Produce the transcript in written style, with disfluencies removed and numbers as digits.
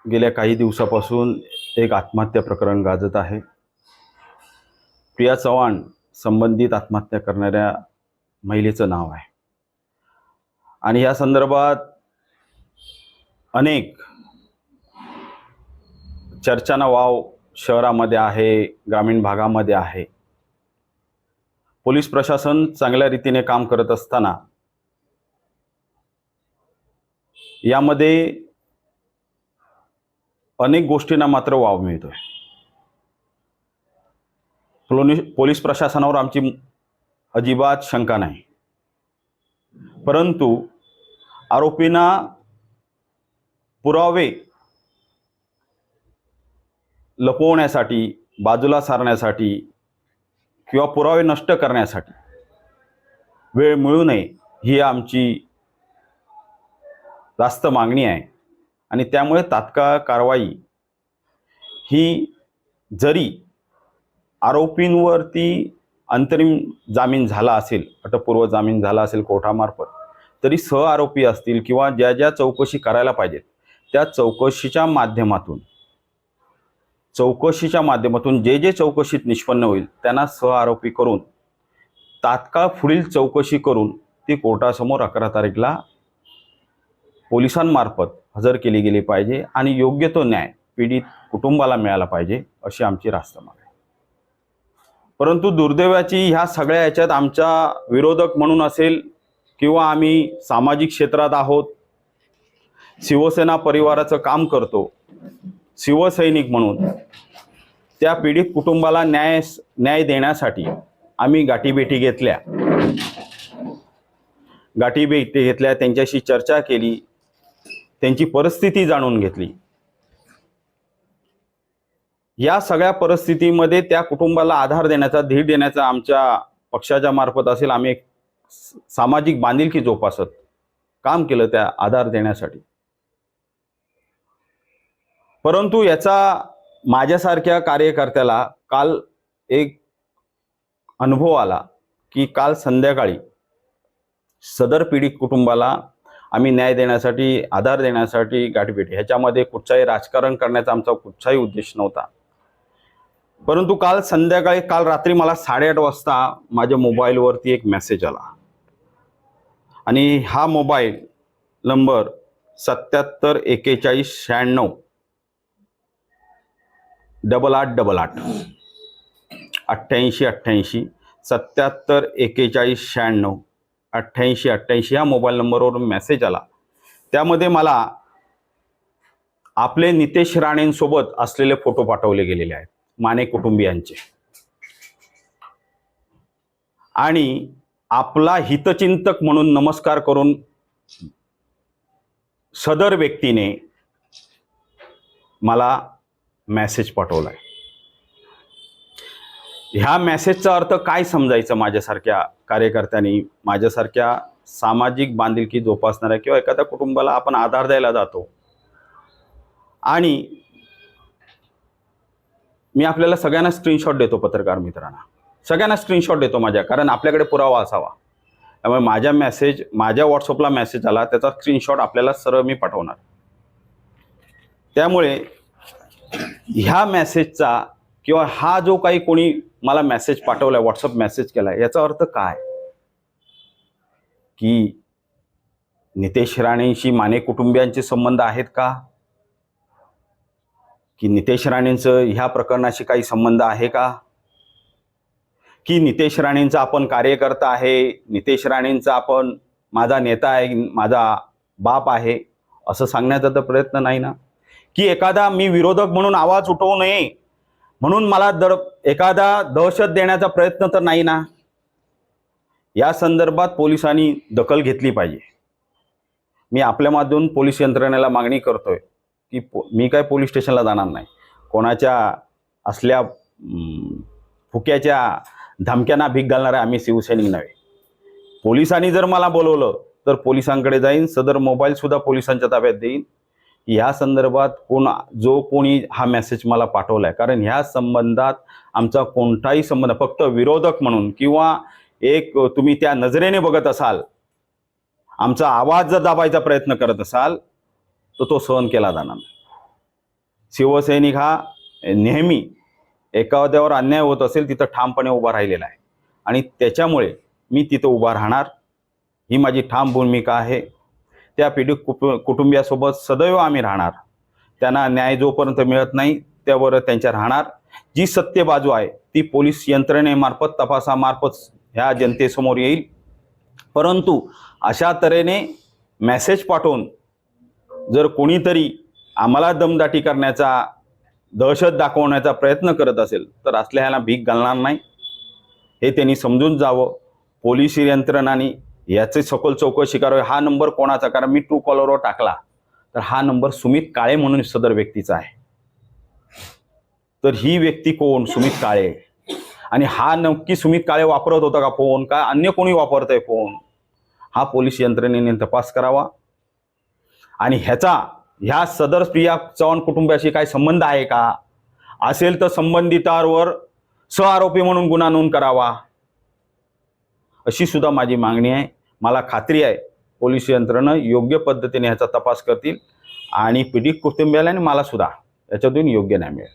गेल्या काही दिवसापासून एक आत्महत्या प्रकरण गाजत आहे। प्रिया चव्हाण संबंधित आत्महत्या करणाऱ्या महिलेचं नाव आहे आणि या संदर्भात अनेक चर्चांना वाव शहरामध्ये आहे, ग्रामीण भागामध्ये आहे। पोलीस प्रशासन चांगल्या रीतीने काम करत असताना यामध्ये अनेक गोष्टींना मात्र वाव मिळतोय। पोलीस प्रशासनावर आमची अजिबात शंका नाही, परंतु आरोपींना पुरावे लपवण्यासाठी, बाजूला सारण्यासाठी किंवा पुरावे नष्ट करण्यासाठी वेळ मिळू नये ही आमची रास्त मागणी आहे आणि त्यामुळे तात्काळ कारवाई ही, जरी आरोपींवरती अंतरिम जामीन झाला असेल, अटकपूर्व जामीन झाला असेल कोर्टामार्फत, तरी सह आरोपी असतील किंवा ज्या ज्या चौकशी करायला पाहिजेत त्या चौकशीच्या माध्यमातून जे जे चौकशीत निष्पन्न होईल त्यांना सह आरोपी करून तात्काळ पुढील चौकशी करून ती कोर्टासमोर 11 तारीखला पोलिसांमार्फत हजर केली गेली पाहिजे आणि योग्य तो न्याय पीडित कुटुंबाला मिळाला पाहिजे अशी आमची रास्त मागणी आहे। परंतु दुर्दैवाची ह्या सगळ्या याच्यात आमचा विरोधक म्हणून असेल किंवा आम्ही सामाजिक क्षेत्रात आहोत, शिवसेना परिवाराचं काम करतो, शिवसैनिक म्हणून त्या पीडित कुटुंबाला न्याय देण्यासाठी आम्ही गाठीभेटी घेतल्या, त्यांच्याशी चर्चा केली, त्यांची परिस्थिती जाणून घेतली। या सगळ्या परिस्थितीमध्ये त्या कुटुंबाला आधार देण्याचा, धीर देण्याचा आमच्या पक्षाच्या मार्फत असेल, आम्ही एक सामाजिक बांधिलकी जोपासत काम केलं त्या आधार देण्यासाठी। परंतु याचा माझ्यासारख्या कार्यकर्त्याला काल एक अनुभव आला की काल संध्याकाळी सदर पीडित कुटुंबाला आम्ही न्याय देण्यासाठी, आधार देण्यासाठी गाठीभेटी, ह्याच्यामध्ये कुठचाही राजकारण करण्याचा आमचा कुठचाही उद्देश नव्हता। परंतु काल रात्री मला 8:30 वाजता माझ्या मोबाईलवरती एक मेसेज आला आणि हा मोबाईल नंबर 77 41 96 8888 88 88 77 41 96 88 88 ह्या मोबाईल नंबरवरून मेसेज आला। त्यामध्ये मला आपले नितेश राणेंसोबत असलेले फोटो पाठवले गेलेले आहेत, माने कुटुंबियांचे, आणि आपला हितचिंतक म्हणून नमस्कार करून सदर व्यक्तीने मला मेसेज पाठवलाय। ह्या मेसेजचा अर्थ काय समजायचं माझ्यासारख्या कार्यकर्त्यांनी, माझ्यासारख्या सामाजिक बांधिलकी जोपासणाऱ्या किंवा एखाद्या कुटुंबाला आपण आधार द्यायला जातो आणि मी आपल्याला सगळ्यांना स्क्रीनशॉट देतो, पत्रकार मित्रांना सगळ्यांना स्क्रीनशॉट देतो माझ्या, कारण आपल्याकडे पुरावा असावा। त्यामुळे माझ्या व्हॉट्सअपला मेसेज आला, त्याचा स्क्रीनशॉट आपल्याला सरळ मी पाठवणार। त्यामुळे ह्या मेसेजचा किंवा हा जो काही कोणी मला मेसेज पाठवलाय, व्हॉट्सअप मेसेज केलाय, याचा अर्थ काय की नितेश राणेंशी माने कुटुंबियांचे संबंध आहेत का, की नितेश राणेंचं ह्या प्रकरणाशी काही संबंध आहे का, की नितेश राणेंचा आपण कार्यकर्ता आहे, नितेश राणेंचा आपण माझा नेता आहे, माझा बाप आहे असं सांगण्याचा तर प्रयत्न नाही ना, की एखादा मी विरोधक म्हणून आवाज उठवू नये म्हणून मला एखादा दहशत देण्याचा प्रयत्न तर नाही ना। या संदर्भात पोलिसांनी दखल घेतली पाहिजे। मी आपल्या माध्यमातून पोलीस यंत्रणेला मागणी करतोय की मी काय पोलीस स्टेशनला जाणार नाही, कोणाच्या असल्या फुक्याच्या धमक्यांना भीक घालणारे आम्ही शिवसैनिक नव्हे। पोलिसांनी जर मला बोलवलं तर पोलिसांकडे जाईन, सदर मोबाईल सुद्धा पोलिसांच्या ताब्यात देईन। या संदर्भात जो कोणी हा मेसेज मला पाठवलाय, कारण ह्या संबंधात आमचा कोणताही संबंध, फक्त विरोधक म्हणून किंवा एक तुम्ही त्या नजरेने बघत असाल, आमचा आवाज जर दाबायचा प्रयत्न करत असाल तर तो सहन केला जाणार नाही। शिवसैनिक हा नेहमी एखाद्यावर अन्याय होत असेल तिथं ठामपणे उभा राहिलेला आहे आणि त्याच्यामुळे मी तिथं उभा राहणार, ही माझी ठाम भूमिका आहे. त्या पीडित कुटुंबियासोबत सदैव आम्ही राहणार. त्यांना न्याय जोपर्यंत मिळत नाही त्यावर त्यांच्या राहणार. जी सत्य बाजू आहे ती पोलीस यंत्रणेमार्फत, तपासामार्फत ह्या जनतेसमोर येईल. परंतु अशा तऱ्हेने मेसेज पाठवून जर कोणीतरी आम्हाला दमदाटी करण्याचा, दहशत दाखवण्याचा प्रयत्न करत असेल तर असल्याला भीक घालणार नाही, हे त्यांनी समजून जावं. पोलीस यंत्रणांनी याचे सखोल चौकशी करावी. हा नंबर कोणाचा, कारण मी ट्रू कॉलरवर टाकला तर हा नंबर सुमित काळे म्हणून सदर व्यक्तीचा आहे. तर ही व्यक्ती कोण? सुमित काळे. आणि हा नक्की सुमित काळे वापरत होता का फोन, का अन्य कोणी वापरतंय फोन, हा पोलीस यंत्रणेने तपास करावा. आणि ह्या सदर प्रिया चव्हाण कुटुंबाशी काही संबंध आहे का? असेल तर संबंधितांवर सहआरोपी म्हणून गुन्हा नोंद करावा, अशी सुद्धा माझी मागणी आहे. मला खात्री आहे पोलीस यंत्रणा योग्य पद्धतीने ह्याचा तपास करतील आणि पीडित कुटुंबियाला आणि मला सुद्धा याच्यातून योग्य न्याय मिळेल.